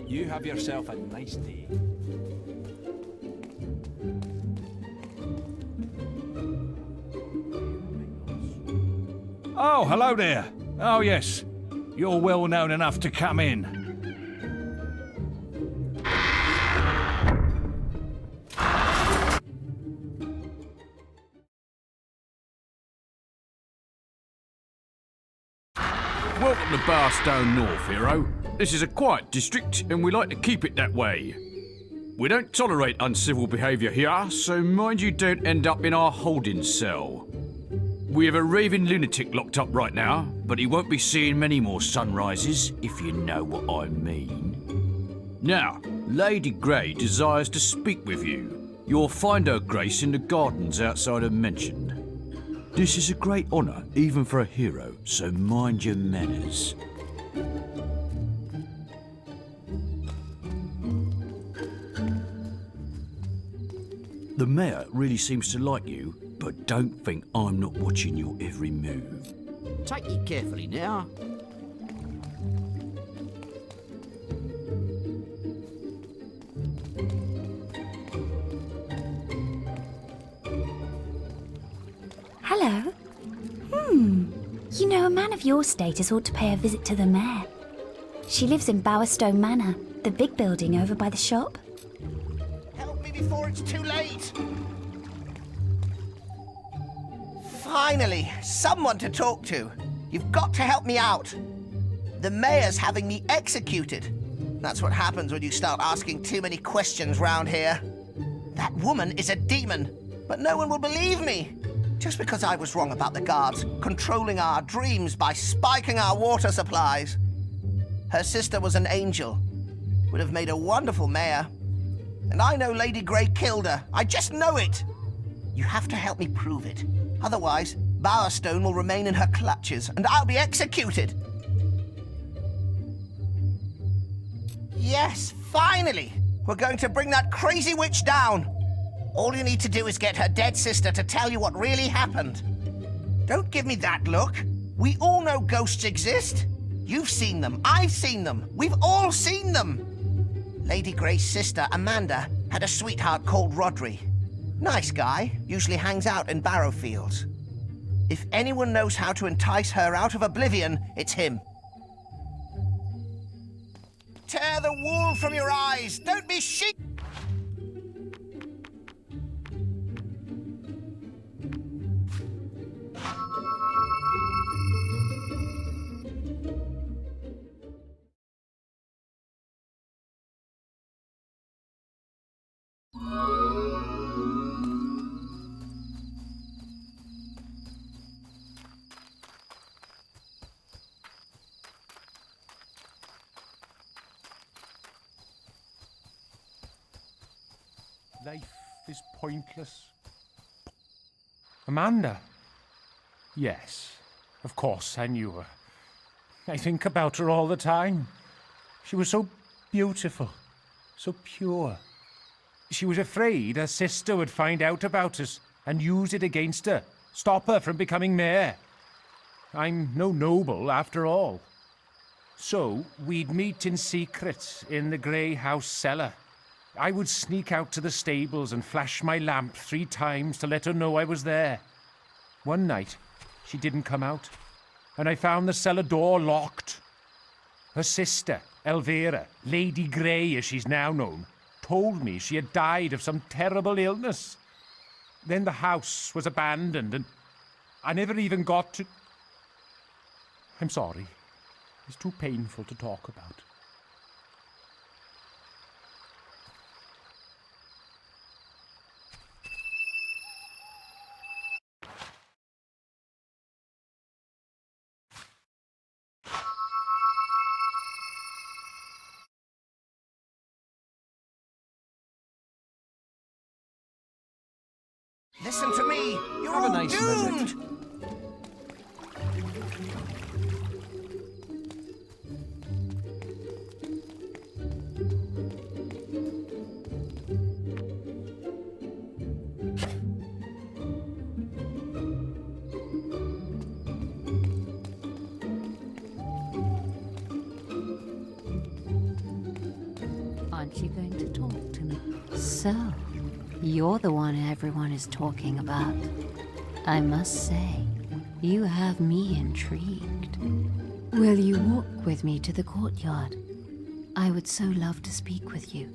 You have yourself a nice day. Oh, hello there. Oh, yes. You're well known enough to come in. Welcome to Barstone North, hero. This is a quiet district, and we like to keep it that way. We don't tolerate uncivil behaviour here, so mind you don't end up in our holding cell. We have a raving lunatic locked up right now, but he won't be seeing many more sunrises, if you know what I mean. Now, Lady Grey desires to speak with you. You'll find her grace in the gardens outside of Mentioned. This is a great honour, even for a hero, so mind your manners. The mayor really seems to like you, but don't think I'm not watching your every move. Take it carefully now. Hello. You know, a man of your status ought to pay a visit to the mayor. She lives in Bowerstone Manor, the big building over by the shop. Help me before it's too late! Finally, someone to talk to. You've got to help me out. The mayor's having me executed. That's what happens when you start asking too many questions round here. That woman is a demon, but no one will believe me. Just because I was wrong about the guards controlling our dreams by spiking our water supplies. Her sister was an angel. Would have made a wonderful mayor. And I know Lady Grey killed her. I just know it. You have to help me prove it. Otherwise, Bowerstone will remain in her clutches, and I'll be executed. Yes, finally! We're going to bring that crazy witch down. All you need to do is get her dead sister to tell you what really happened. Don't give me that look. We all know ghosts exist. You've seen them. I've seen them. We've all seen them. Lady Grey's sister, Amanda, had a sweetheart called Rodri. Nice guy, usually hangs out in Barrowfields. If anyone knows how to entice her out of oblivion, it's him. Tear the wool from your eyes! Don't be sheep! Life is pointless. Amanda? Yes, of course I knew her. I think about her all the time. She was so beautiful, so pure. She was afraid her sister would find out about us and use it against her, stop her from becoming mayor. I'm no noble, after all. So we'd meet in secret in the Grey House cellar. I would sneak out to the stables and flash my lamp 3 times to let her know I was there. One night, she didn't come out, and I found the cellar door locked. Her sister, Elvira, Lady Grey as she's now known, told me she had died of some terrible illness. Then the house was abandoned, and I never even got to... I'm sorry. It's too painful to talk about. Listen to me. You're Have a all nice doomed. visit. Aren't you going to talk to me? So, you're the one everyone is talking about. I must say, you have me intrigued. Will you walk with me to the courtyard? I would so love to speak with you.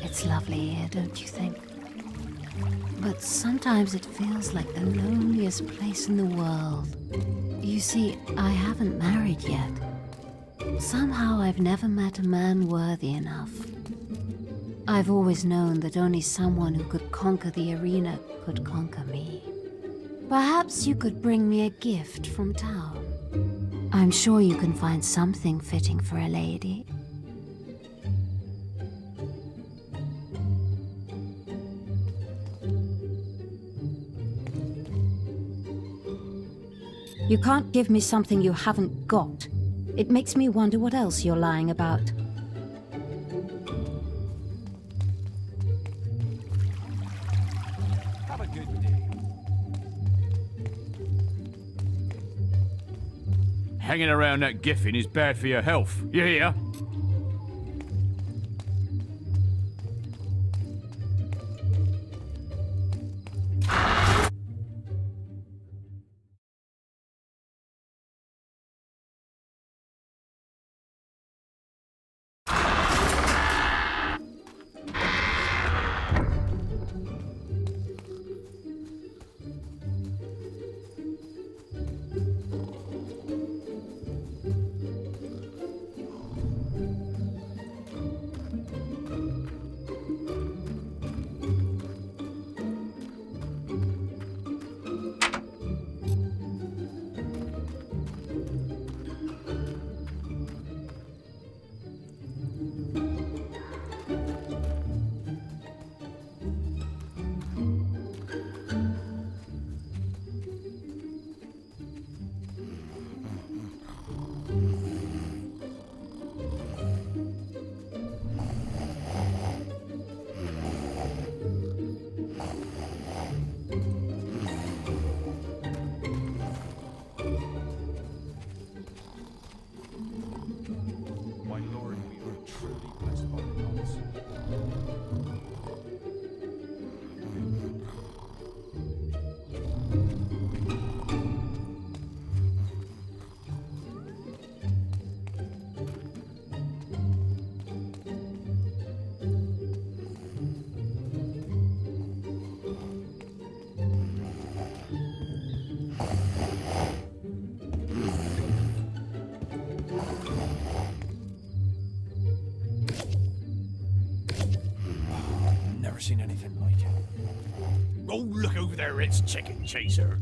It's lovely here, don't you think? But sometimes it feels like the loneliest place in the world. You see, I haven't married yet. Somehow I've never met a man worthy enough. I've always known that only someone who could conquer the arena could conquer me. Perhaps you could bring me a gift from town. I'm sure you can find something fitting for a lady. You can't give me something you haven't got. It makes me wonder what else you're lying about. Have a good day. Hanging around that Giffin is bad for your health. You hear? My lord, we are truly blessed by the gods. Never seen anything like it. Oh, look over there, it's Chicken Chaser.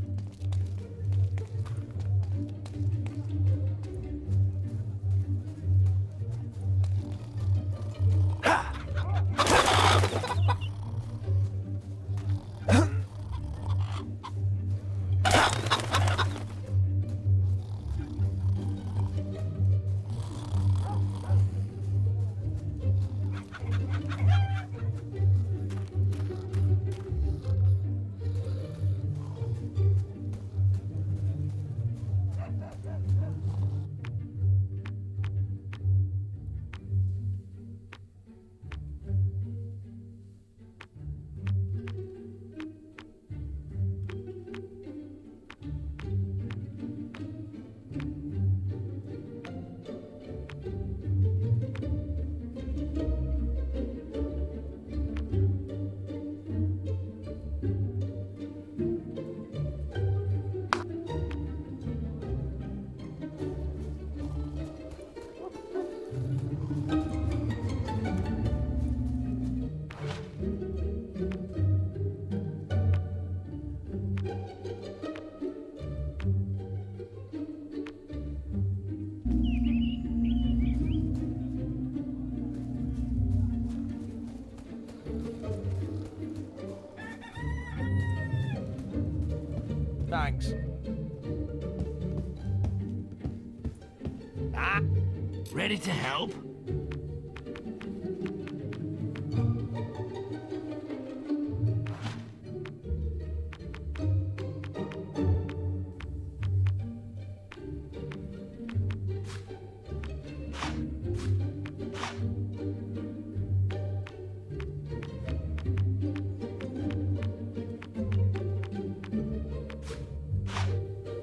Ready to help?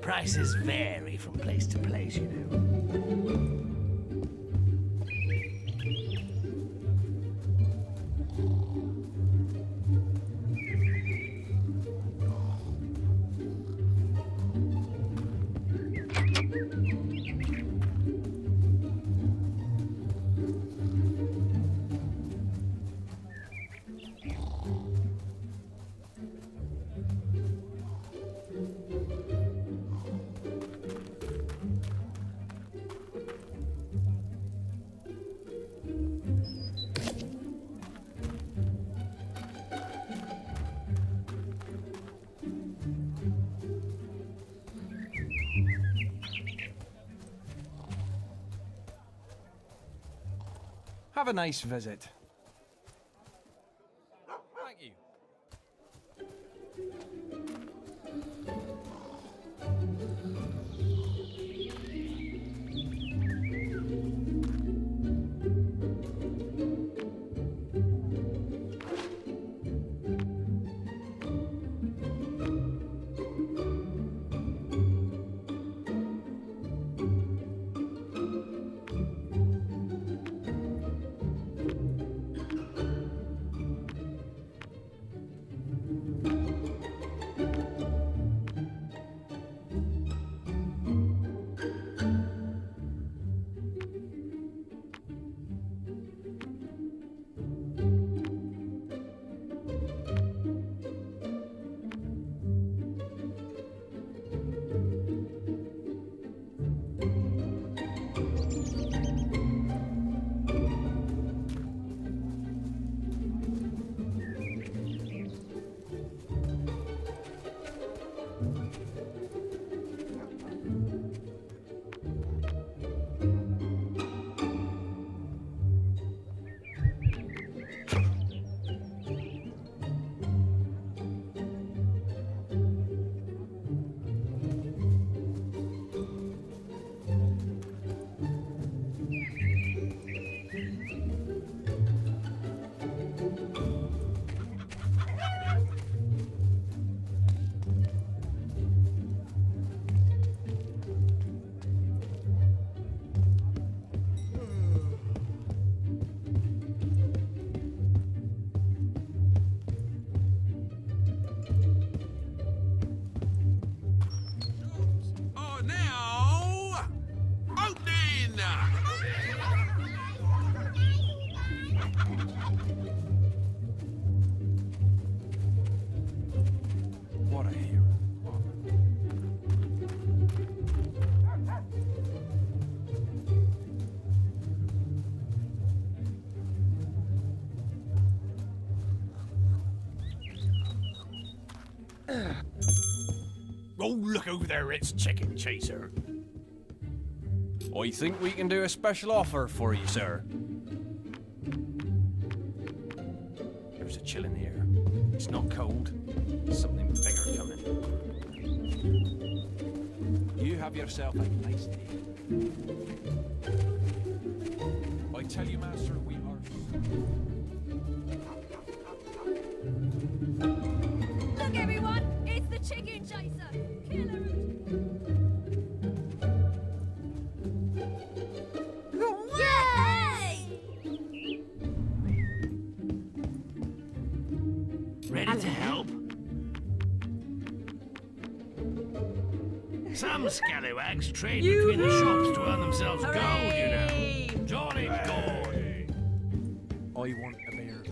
Prices vary from place to place, you know. Have a nice visit. Thank you. What a hero. Oh, look over there, it's Chicken Chaser. I think we can do a special offer for you, sir. There's a chill in the air. It's not cold. Something bigger coming. You have yourself a nice day. I tell you, Master, we are... Look, everyone! It's the Chicken Chaser! Killer! Yay! Ready to help? Some scallywags trade between the shops to earn themselves gold, you know. Jolly good. I want a beer.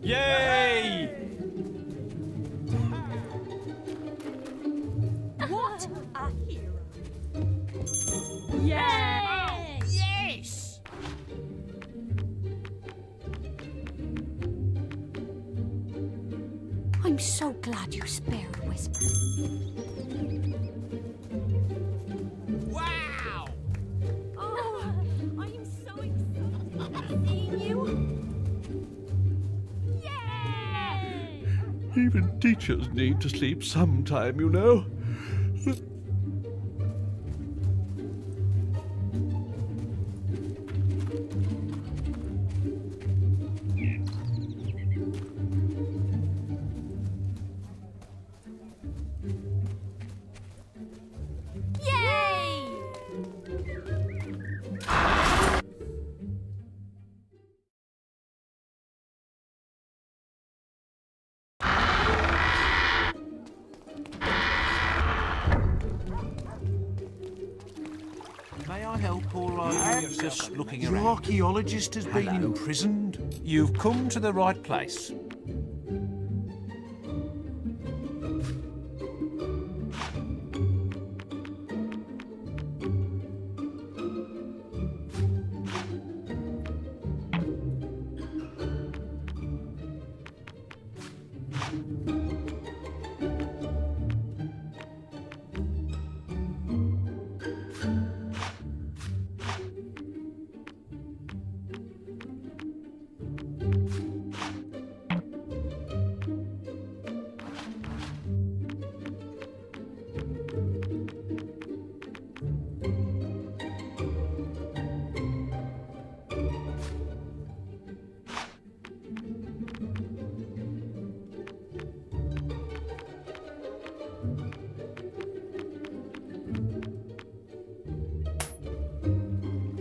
Yay! What a hero! Yay! Yes! I'm so glad you spared Whisper. Wow! Even teachers need to sleep sometime, you know. Yay! May I help or are you just looking Your around? archaeologist has been Hello. imprisoned. You've come to the right place.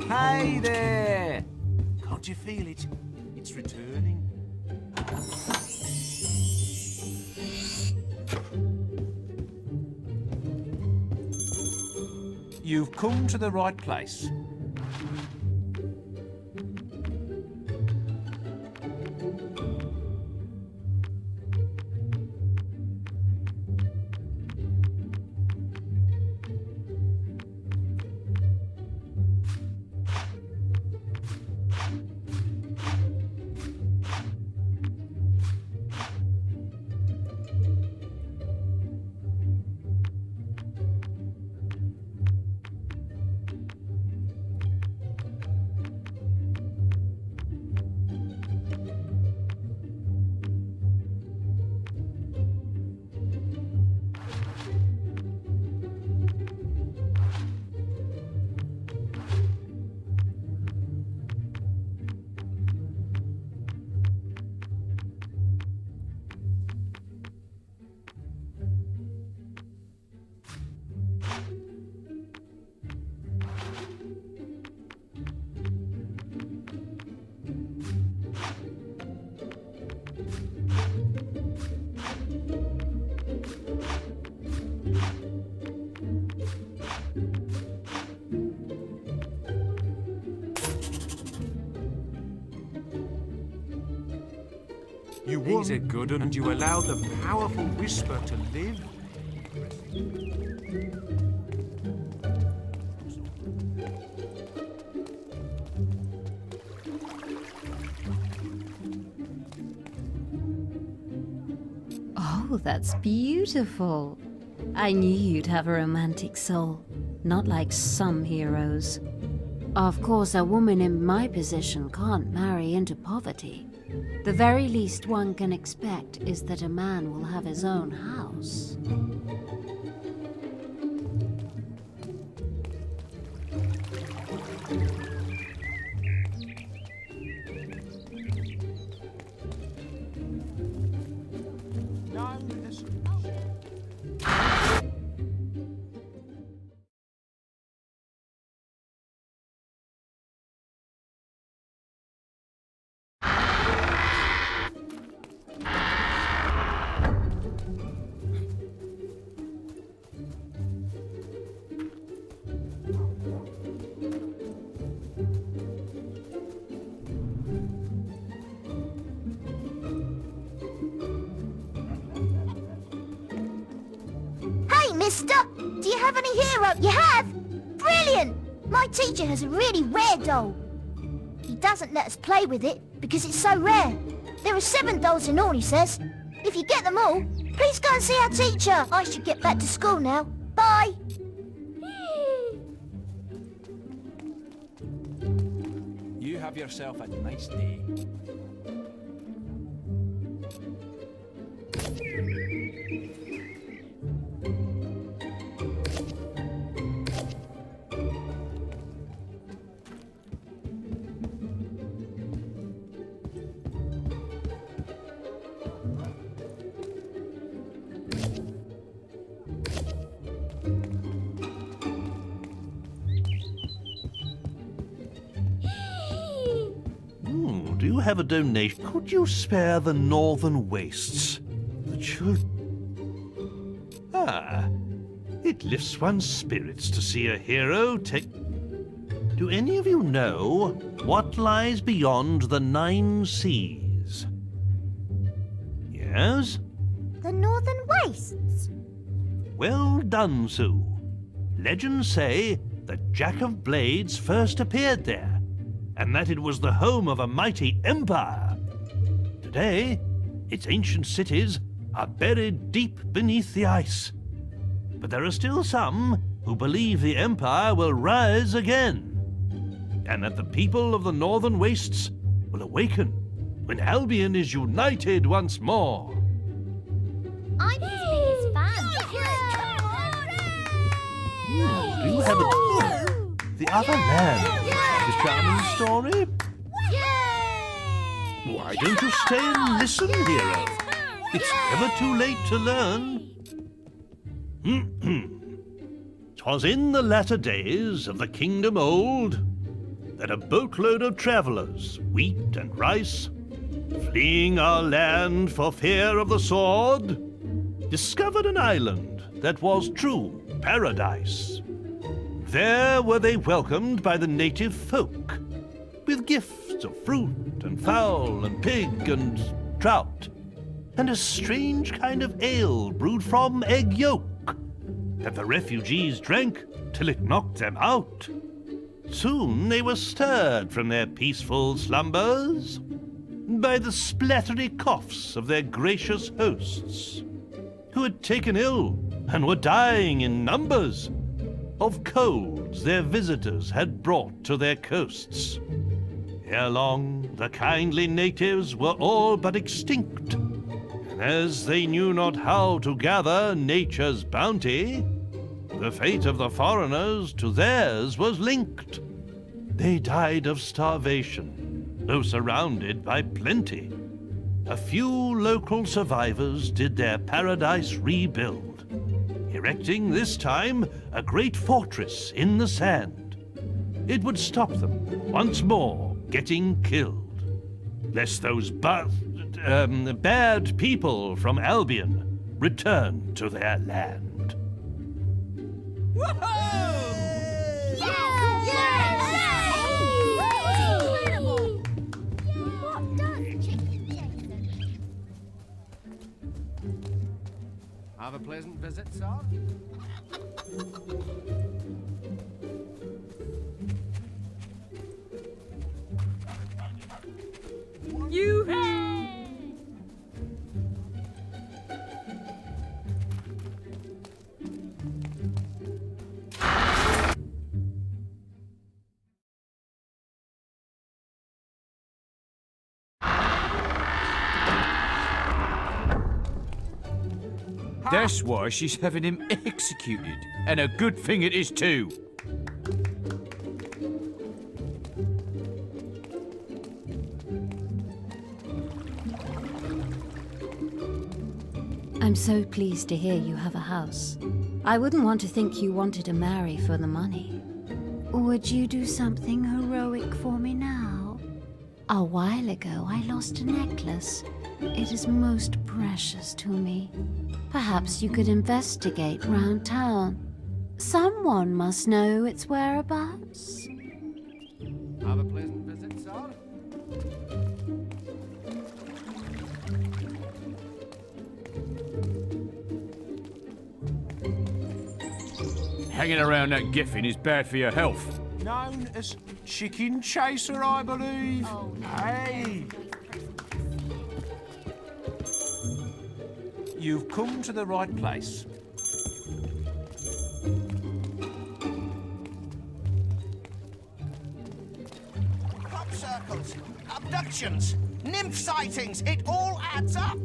Hey there! Can't you feel it? It's returning. You've come to the right place. You He's a good one, and you allow the powerful whisper to live? Oh, that's beautiful. I knew you'd have a romantic soul, not like some heroes. Of course, a woman in my position can't marry into poverty. The very least one can expect is that a man will have his own house. Mister, do you have any hero? You have? Brilliant! My teacher has a really rare doll. He doesn't let us play with it because it's so rare. There are 7 dolls in all, he says. If you get them all, please go and see our teacher. I should get back to school now. Bye! You have yourself a nice day. do you have a donation? Could you spare the northern wastes? The children. Ah, it lifts one's spirits to see a hero take. Do any of you know what lies beyond the 9 seas? Yes? The Northern Wastes. Well done, Sue. Legends say that Jack of Blades first appeared there, and that it was the home of a mighty empire. Today, its ancient cities are buried deep beneath the ice. But there are still some who believe the empire will rise again, and that the people of the Northern Wastes will awaken when Albion is united once more. I'm his biggest fan. Do you have the other land? This charming story? Why don't you stay and listen, hero? It's never too late to learn. 'Twas in the latter days of the kingdom old that a boatload of travellers, wheat and rice, fleeing our land for fear of the sword, discovered an island that was true paradise. There were they welcomed by the native folk, with gifts of fruit and fowl and pig and trout, and a strange kind of ale brewed from egg yolk that the refugees drank till it knocked them out. Soon they were stirred from their peaceful slumbers by the splattery coughs of their gracious hosts, who had taken ill and were dying in numbers of colds their visitors had brought to their coasts. Ere long, the kindly natives were all but extinct, and as they knew not how to gather nature's bounty, the fate of the foreigners to theirs was linked. They died of starvation, though surrounded by plenty. A few local survivors did their paradise rebuild, erecting this time a great fortress in the sand. It would stop them once more getting killed, lest those bad people from Albion return to their land. Have a pleasant visit, sir. That's why she's having him executed. And a good thing it is, too. I'm so pleased to hear you have a house. I wouldn't want to think you wanted to marry for the money. Would you do something heroic for me now? A while ago, I lost a necklace. It is most precious to me. Perhaps you could investigate round town. Someone must know its whereabouts. Have a pleasant visit, sir. Hanging around that Giffin is bad for your health. Known as Chicken Chaser, I believe. Oh, no. Hey! You've come to the right place. Crop circles, abductions, nymph sightings, it all adds up.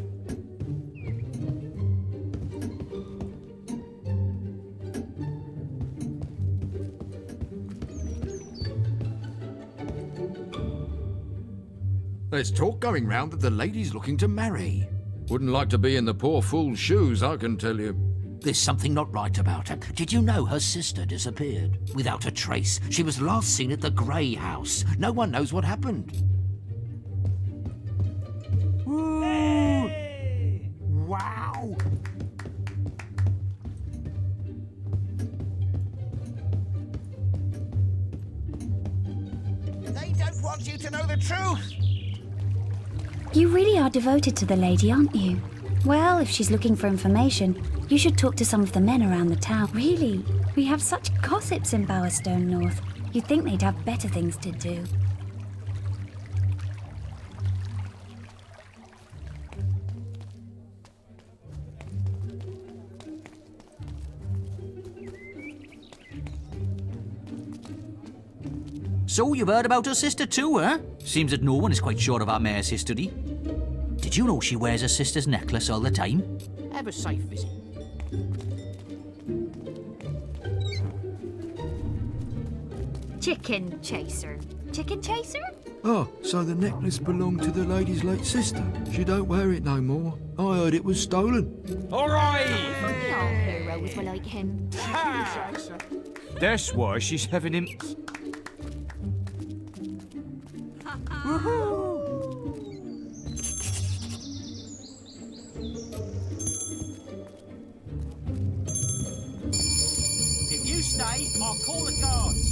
There's talk going round that the lady's looking to marry. Wouldn't like to be in the poor fool's shoes, I can tell you. There's something not right about her. Did you know her sister disappeared? Without a trace. She was last seen at the Grey House. No one knows what happened. Wow! They don't want you to know the truth. You really are devoted to the lady, aren't you? Well, if she's looking for information, you should talk to some of the men around the town. Really, we have such gossips in Bowerstone North. You'd think they'd have better things to do. So you've heard about her sister too, huh? Seems that no one is quite sure of our mayor's history. Did you know she wears her sister's necklace all the time? Have a safe visit. Chicken chaser. Chicken chaser? Oh, so the necklace belonged to the lady's late sister. She don't wear it no more. I heard it was stolen. All right! Funny our heroes were like him. That's why she's having him. If you stay, I'll call the guards.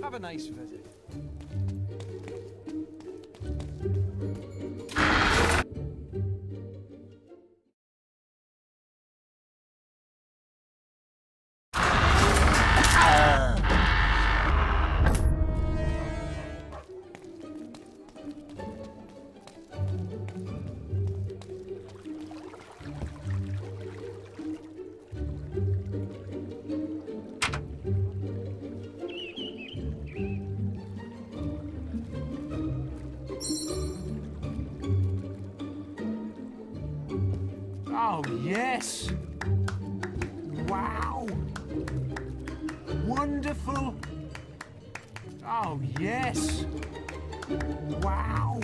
Have a nice visit. Oh, yes! Wow! Wonderful! Oh, yes! Wow!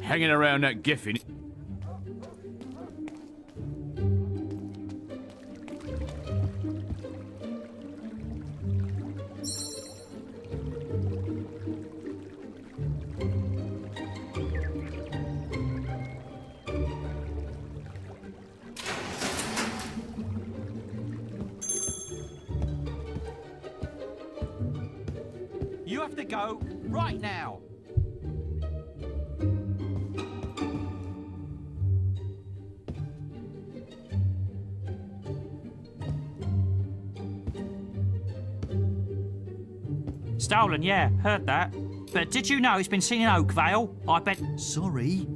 Hanging around that giffin. You have to go right now. Stolen, yeah, heard that. But did you know he's been seen in Oakvale? I bet. Sorry.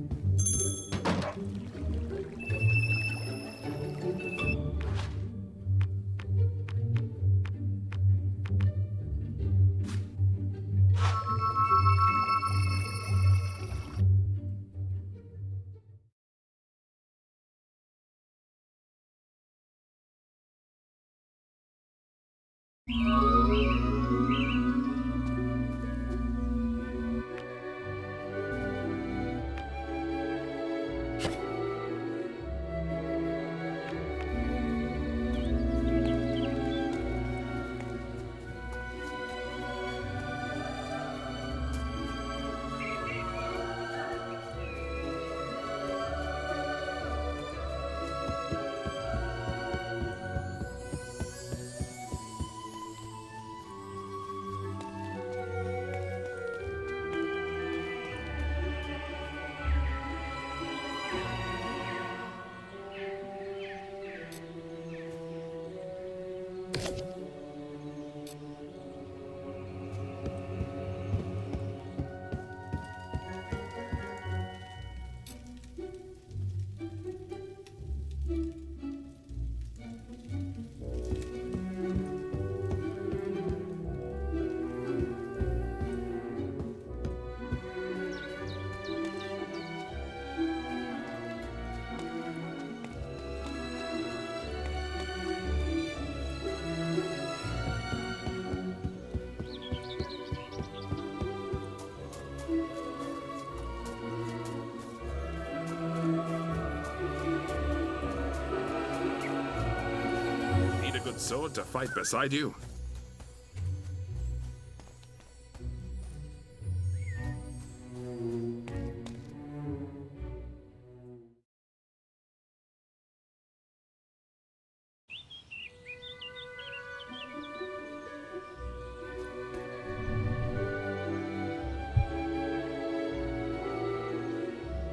good sword to fight beside you?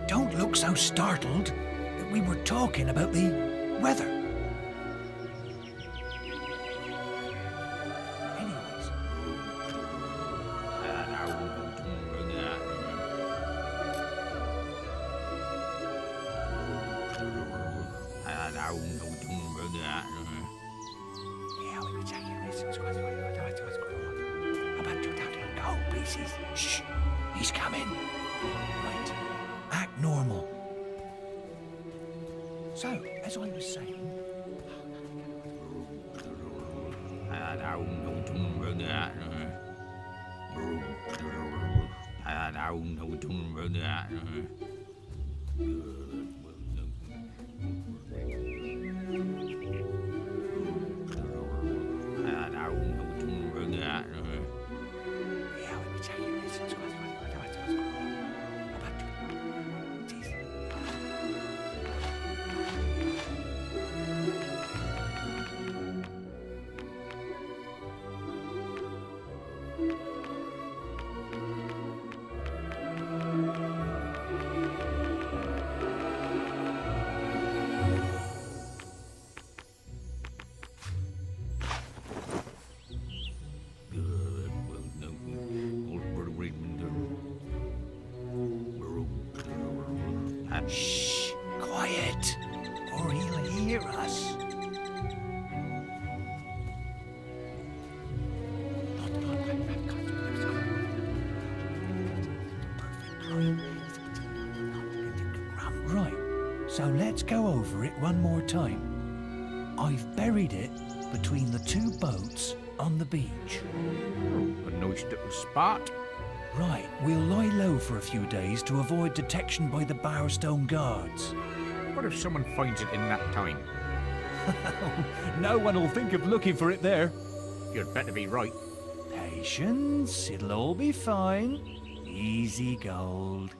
Don't look so startled. We were talking about the weather. Anyways. No, pieces. Shh. He's coming. Right. Act normal. So, as I was saying... Shh! Quiet! Or he'll hear us. Right, so let's go over it one more time. I've buried it between the two boats on the beach. A nice little spot. Right, we'll lie low for a few days to avoid detection by the Bowerstone guards. What if someone finds it in that time? No one will think of looking for it there. You'd better be right. Patience, it'll all be fine. Easy gold.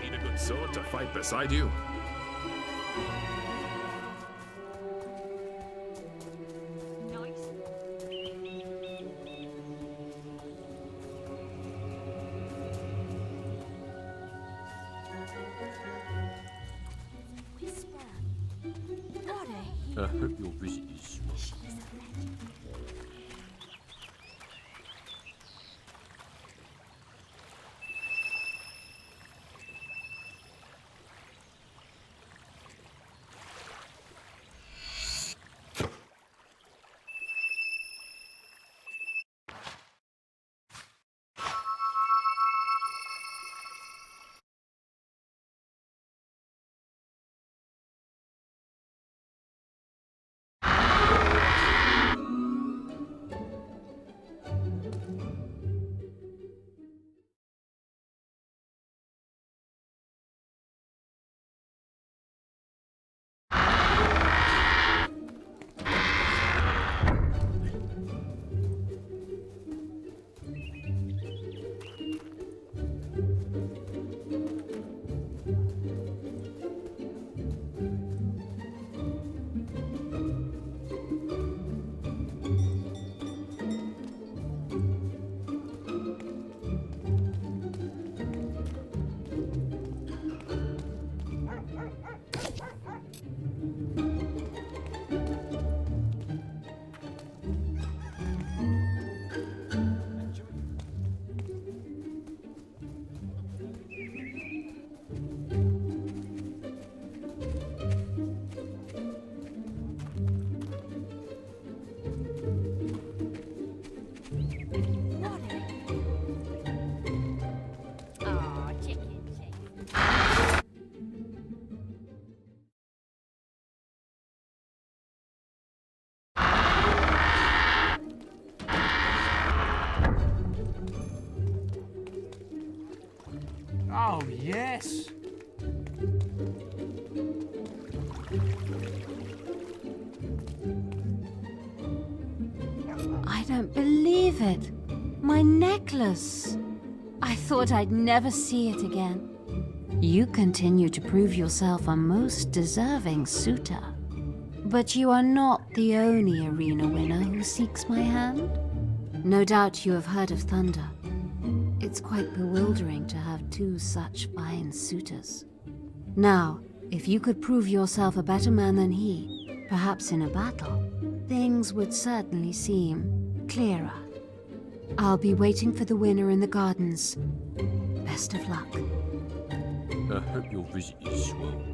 Need a good sword to fight beside you? I hope your visit is Aw, chicken. Oh, yes. I don't believe it. My necklace. I thought I'd never see it again. You continue to prove yourself a most deserving suitor. But you are not the only arena winner who seeks my hand. No doubt you have heard of Thunder. It's quite bewildering to have two such fine suitors. Now, if you could prove yourself a better man than he, perhaps in a battle, things would certainly seem clearer. I'll be waiting for the winner in the gardens. Best of luck. I hope your visit is swell.